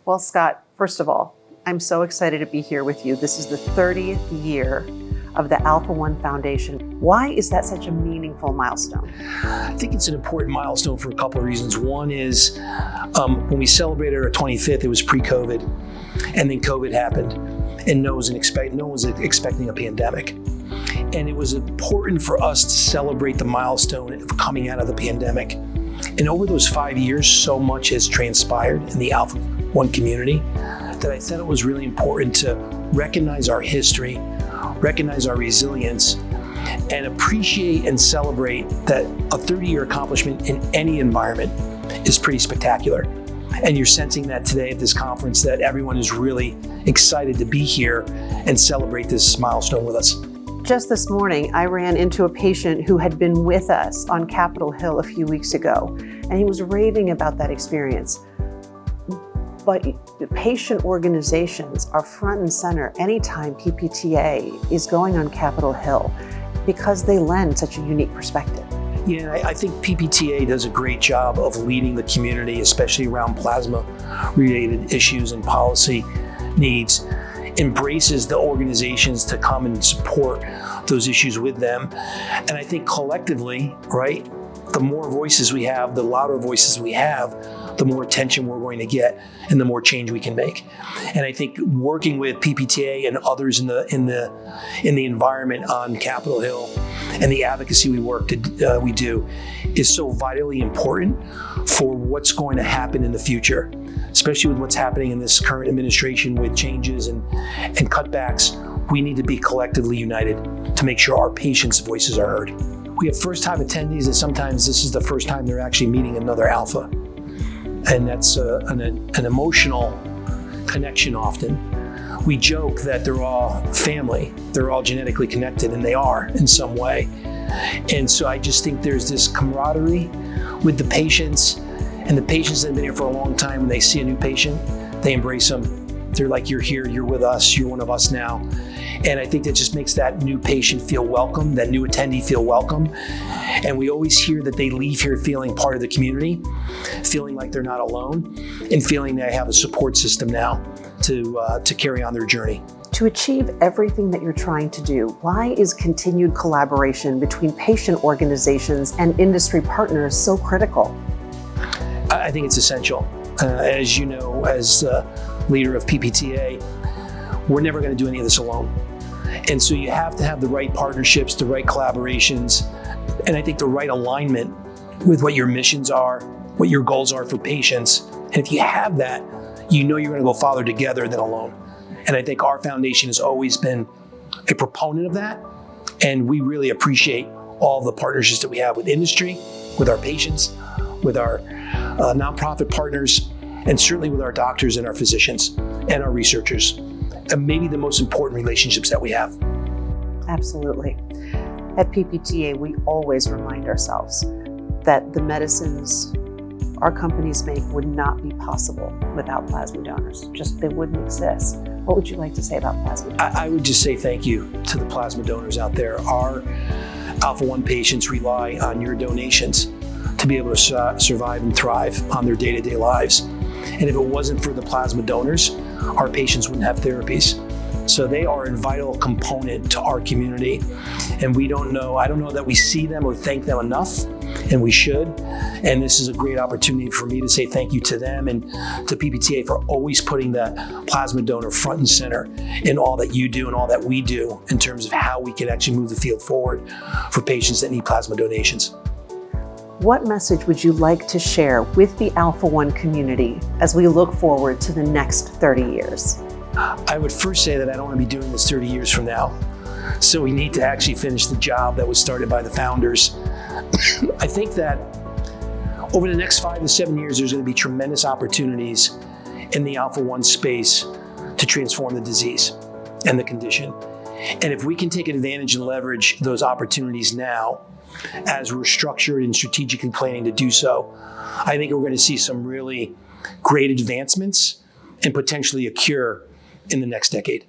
Well, Scott, first of all, I'm so excited to be here with you. This is the 30th year of the Alpha-1 Foundation. Why is that such a meaningful milestone? I think it's an important milestone for a couple of reasons. One is when we celebrated our 25th, it was pre-COVID, and then COVID happened, and no one was expecting a pandemic. And it was important for us to celebrate the milestone of coming out of the pandemic. And over those 5 years, so much has transpired in the Alpha-1 community that I thought it was really important to recognize our history, recognize our resilience, and appreciate and celebrate that a 30-year accomplishment in any environment is pretty spectacular. And you're sensing that today at this conference, that everyone is really excited to be here and celebrate this milestone with us. Just this morning, I ran into a patient who had been with us on Capitol Hill a few weeks ago, and he was raving about that experience. But the patient organizations are front and center anytime PPTA is going on Capitol Hill because they lend such a unique perspective. Yeah, I think PPTA does a great job of leading the community, especially around plasma-related issues and policy needs, embraces the organizations to come and support those issues with them. And I think collectively, right, the more voices we have, the louder voices we have, the more attention we're going to get and the more change we can make. And I think working with PPTA and others in the environment on Capitol Hill and the advocacy we do is so vitally important for what's going to happen in the future, especially with what's happening in this current administration with changes and cutbacks. We need to be collectively united to make sure our patients' voices are heard. We have first-time attendees, and sometimes this is the first time they're actually meeting another Alpha. And that's an emotional connection often. We joke that they're all family, they're all genetically connected, and they are in some way. And so I just think there's this camaraderie with the patients, and the patients that have been here for a long time, when they see a new patient, they embrace them. They're like, you're here, you're with us, you're one of us now. And I think that just makes that new patient feel welcome, that new attendee feel welcome. And we always hear that they leave here feeling part of the community, feeling like they're not alone, and feeling they have a support system now to carry on their journey. To achieve everything that you're trying to do, why is continued collaboration between patient organizations and industry partners so critical? I think it's essential. As you know, as leader of PPTA, we're never going to do any of this alone. And so you have to have the right partnerships, the right collaborations, and I think the right alignment with what your missions are, what your goals are for patients. And if you have that, you know you're going to go farther together than alone. And I think our foundation has always been a proponent of that. And we really appreciate all the partnerships that we have with industry, with our patients, with our nonprofit partners, and certainly with our doctors and our physicians and our researchers. And maybe the most important relationships that we have. Absolutely. At PPTA, we always remind ourselves that the medicines our companies make would not be possible without plasma donors. Just they wouldn't exist. What would you like to say about plasma donors? I would just say thank you to the plasma donors out there. Our Alpha-1 patients rely on your donations to be able to survive and thrive on their day-to-day lives. And if it wasn't for the plasma donors, our patients wouldn't have therapies. So they are a vital component to our community. And I don't know that we see them or thank them enough, and we should. And this is a great opportunity for me to say thank you to them and to PPTA for always putting the plasma donor front and center in all that you do and all that we do in terms of how we can actually move the field forward for patients that need plasma donations. What message would you like to share with the Alpha-1 community as we look forward to the next 30 years? I would first say that I don't want to be doing this 30 years from now. So we need to actually finish the job that was started by the founders. I think that over the next 5 to 7 years, there's going to be tremendous opportunities in the Alpha-1 space to transform the disease and the condition. And if we can take advantage and leverage those opportunities now, as we're structured and strategically planning to do so, I think we're going to see some really great advancements and potentially a cure in the next decade.